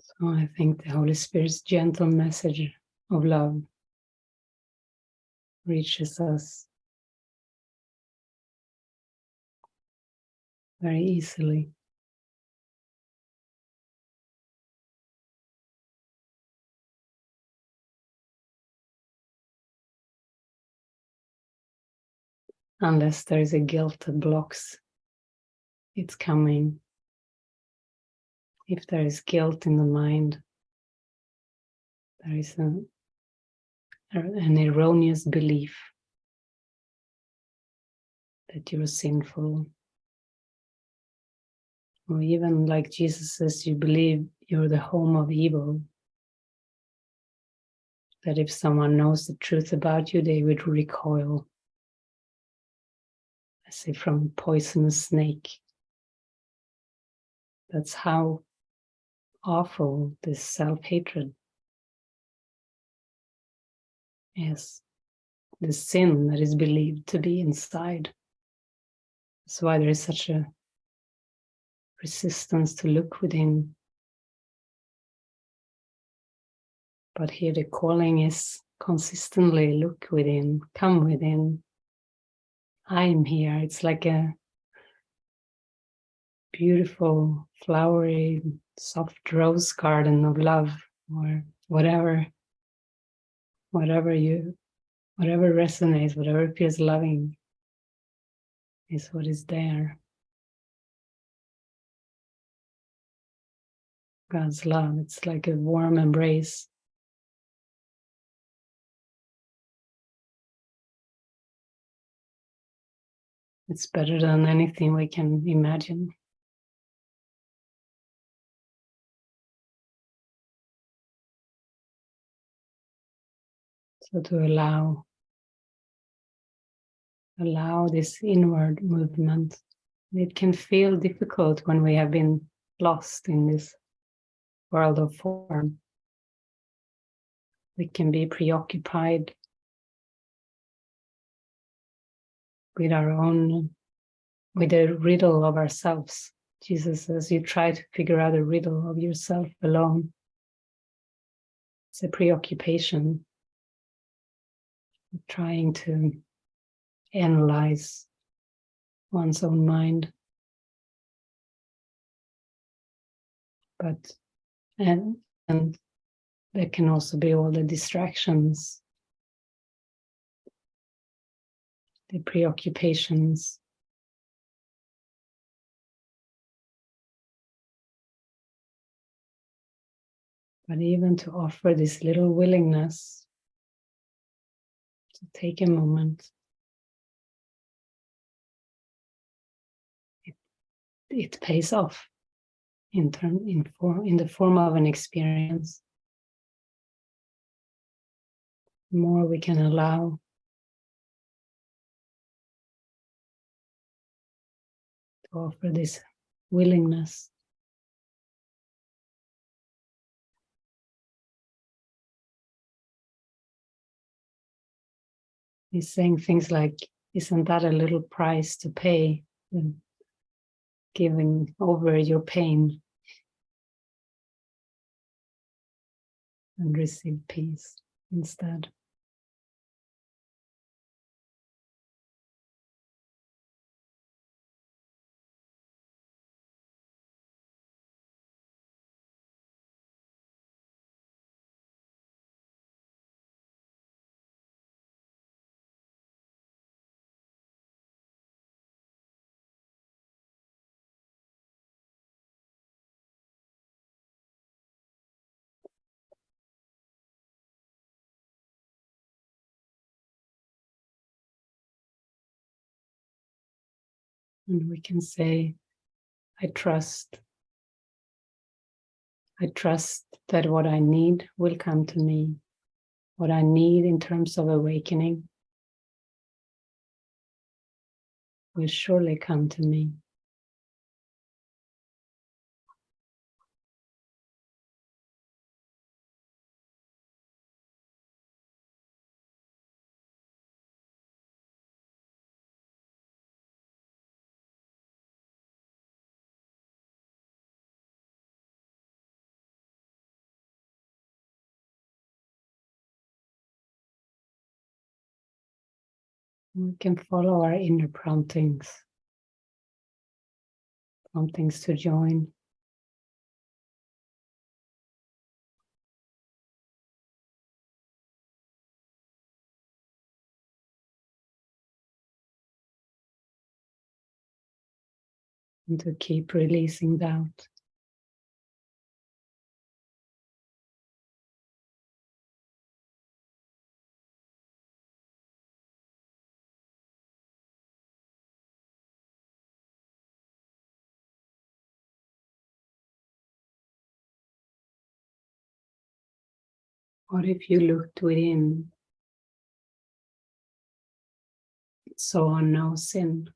So I think the Holy Spirit's gentle message of love reaches us very easily. Unless there is a guilt that blocks its coming. If there is guilt in the mind, there is an erroneous belief that you're sinful. Or even like Jesus says, you believe you're the home of evil. That if someone knows the truth about you, they would recoil. As if from a poisonous snake. That's how awful this self-hatred is. The sin that is believed to be inside. That's why there is such a resistance to look within. But here the calling is consistently look within, come within. I'm here. It's like a beautiful, flowery, soft rose garden of love, or whatever resonates, whatever feels loving is what is there. God's love, it's like a warm embrace. It's better than anything we can imagine. So to allow this inward movement. It can feel difficult when we have been lost in this world of form. We can be preoccupied with with a riddle of ourselves. Jesus says, you try to figure out a riddle of yourself alone. It's a preoccupation, trying to analyze one's own mind. But, and there can also be all the distractions, the preoccupations. But even to offer this little willingness to take a moment, it pays off in the form of an experience. The more we can allow to offer this willingness. He's saying things like, isn't that a little price to pay? Giving over your pain and receive peace instead. And we can say, I trust that what I need will come to me. What I need in terms of awakening will surely come to me. We can follow our inner promptings to join. And to keep releasing doubt. What if you looked within, saw no sin?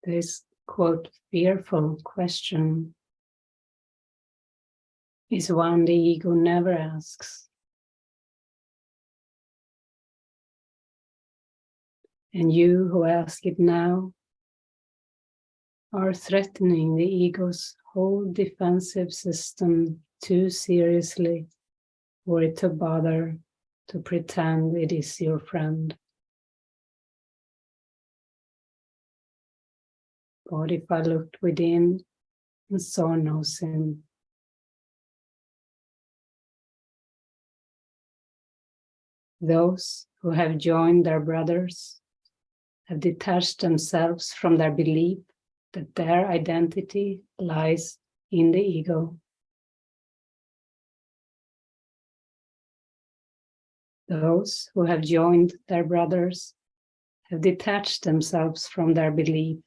This, quote, fearful question is one the ego never asks. And you who ask it now are threatening the ego's whole defensive system too seriously for it to bother to pretend it is your friend. But if I looked within and saw no sin? Those who have joined their brothers have detached themselves from their belief that their identity lies in the ego. Those who have joined their brothers have detached themselves from their belief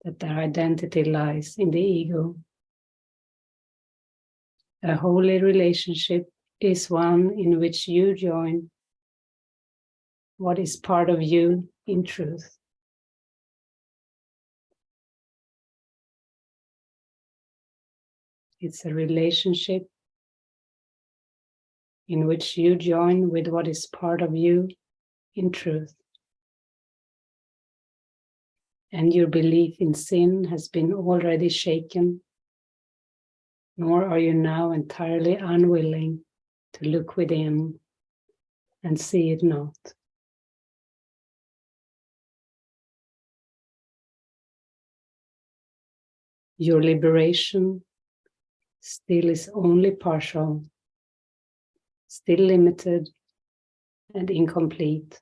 that their identity lies in the ego. A holy relationship is one in which you join what is part of you in truth. It's a relationship in which you join with what is part of you in truth. And your belief in sin has been already shaken, nor are you now entirely unwilling to look within and see it not. Your liberation still is only partial, still limited and incomplete,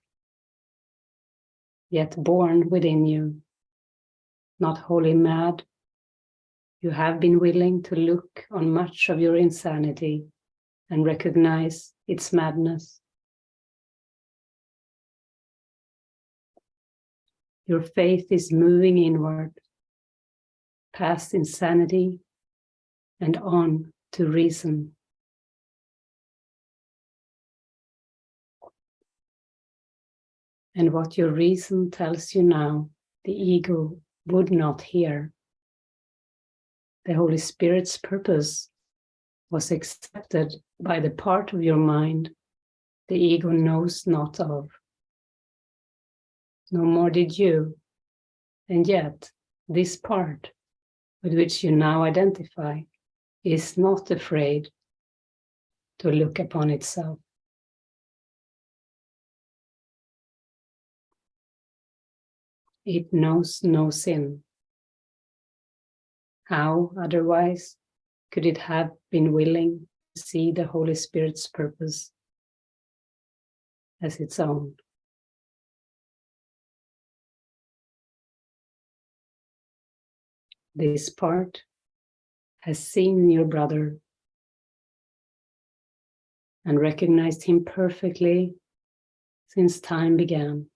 yet born within you, not wholly mad. You have been willing to look on much of your insanity and recognize its madness. Your faith is moving inward, past insanity and on to reason. And what your reason tells you now, the ego would not hear. The Holy Spirit's purpose was accepted by the part of your mind the ego knows not of. No more did you, and yet this part with which you now identify is not afraid to look upon itself. It knows no sin. How, otherwise, could it have been willing to see the Holy Spirit's purpose as its own? This part has seen your brother and recognized him perfectly since time began.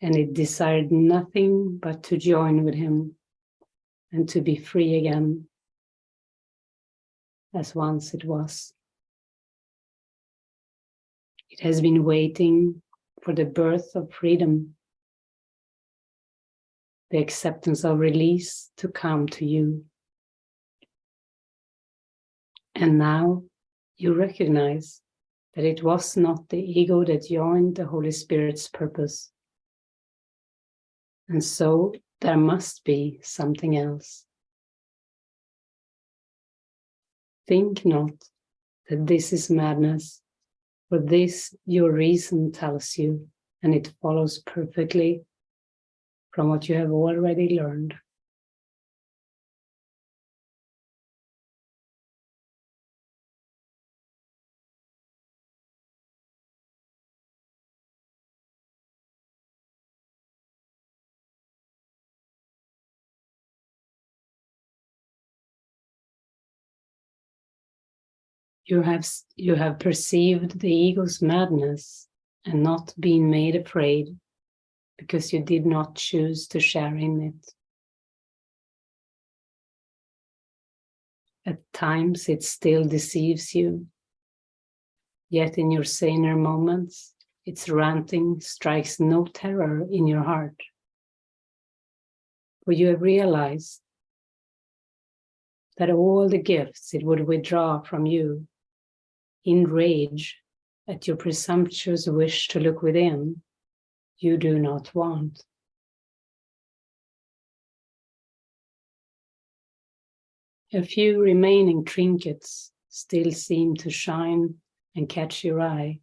And it desired nothing but to join with him and to be free again, as once it was. It has been waiting for the birth of freedom, the acceptance of release to come to you. And now you recognize that it was not the ego that joined the Holy Spirit's purpose. And so there must be something else. Think not that this is madness, for this your reason tells you, and it follows perfectly from what you have already learned. You have perceived the ego's madness and not been made afraid because you did not choose to share in it. At times it still deceives you, yet in your saner moments, its ranting strikes no terror in your heart. For you have realized that all the gifts it would withdraw from you in rage at your presumptuous wish to look within, you do not want. A few remaining trinkets still seem to shine and catch your eye,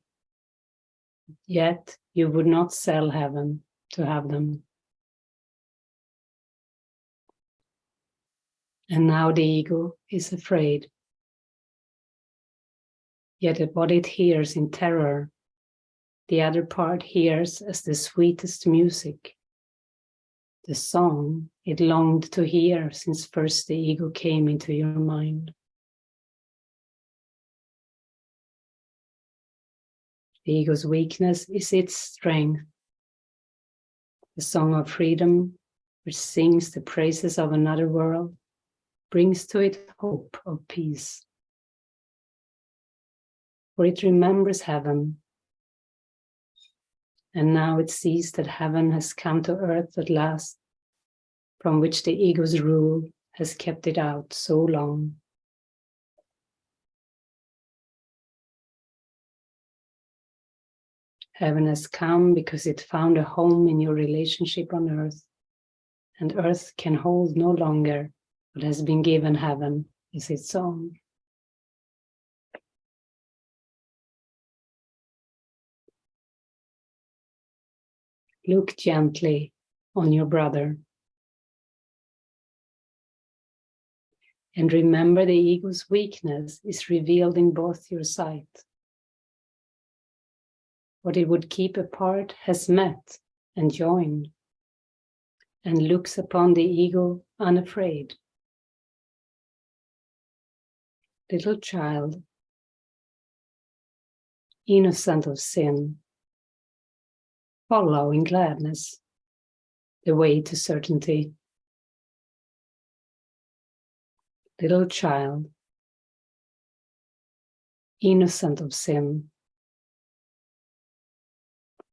yet you would not sell heaven to have them. And now the ego is afraid, yet what it hears in terror, the other part hears as the sweetest music, the song it longed to hear since first the ego came into your mind. The ego's weakness is its strength. The song of freedom, which sings the praises of another world, brings to it hope of peace. For it remembers heaven, and now it sees that heaven has come to earth at last, from which the ego's rule has kept it out so long. Heaven has come because it found a home in your relationship on earth, and earth can hold no longer what has been given heaven as its own. Look gently on your brother and remember the ego's weakness is revealed in both your sight. What it would keep apart has met and joined, and looks upon the ego unafraid. Little child, innocent of sin, follow in gladness the way to certainty. Little child, innocent of sin,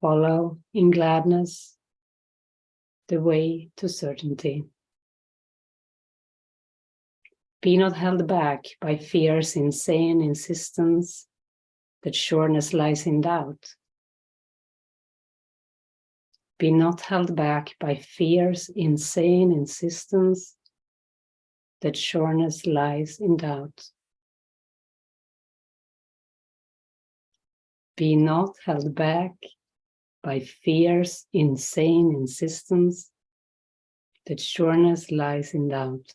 follow in gladness the way to certainty. Be not held back by fear's insane insistence that sureness lies in doubt. Be not held back by fear's insane insistence that sureness lies in doubt. Be not held back by fear's insane insistence that sureness lies in doubt.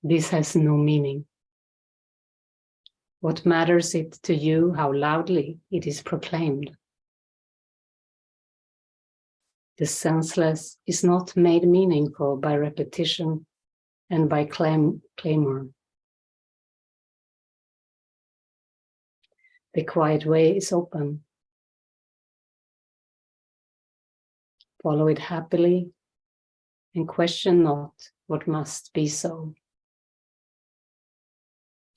This has no meaning. What matters it to you how loudly it is proclaimed? The senseless is not made meaningful by repetition and by clamor. The quiet way is open. Follow it happily and question not what must be so.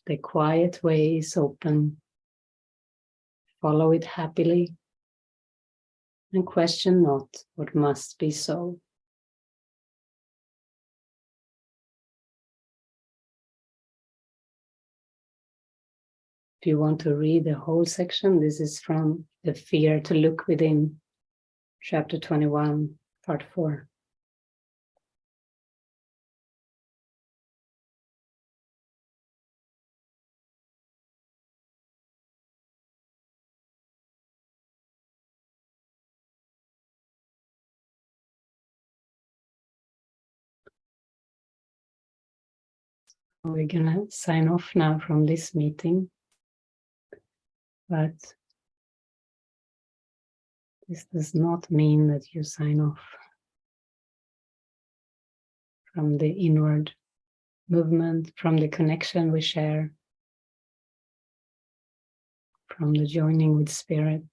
The quiet way is open. Follow it happily and question not what must be so. If you want to read the whole section, this is from The Fear to Look Within, chapter 21, part 4. We're gonna sign off now from this meeting, but this does not mean that you sign off from the inward movement, from the connection we share, from the joining with spirit.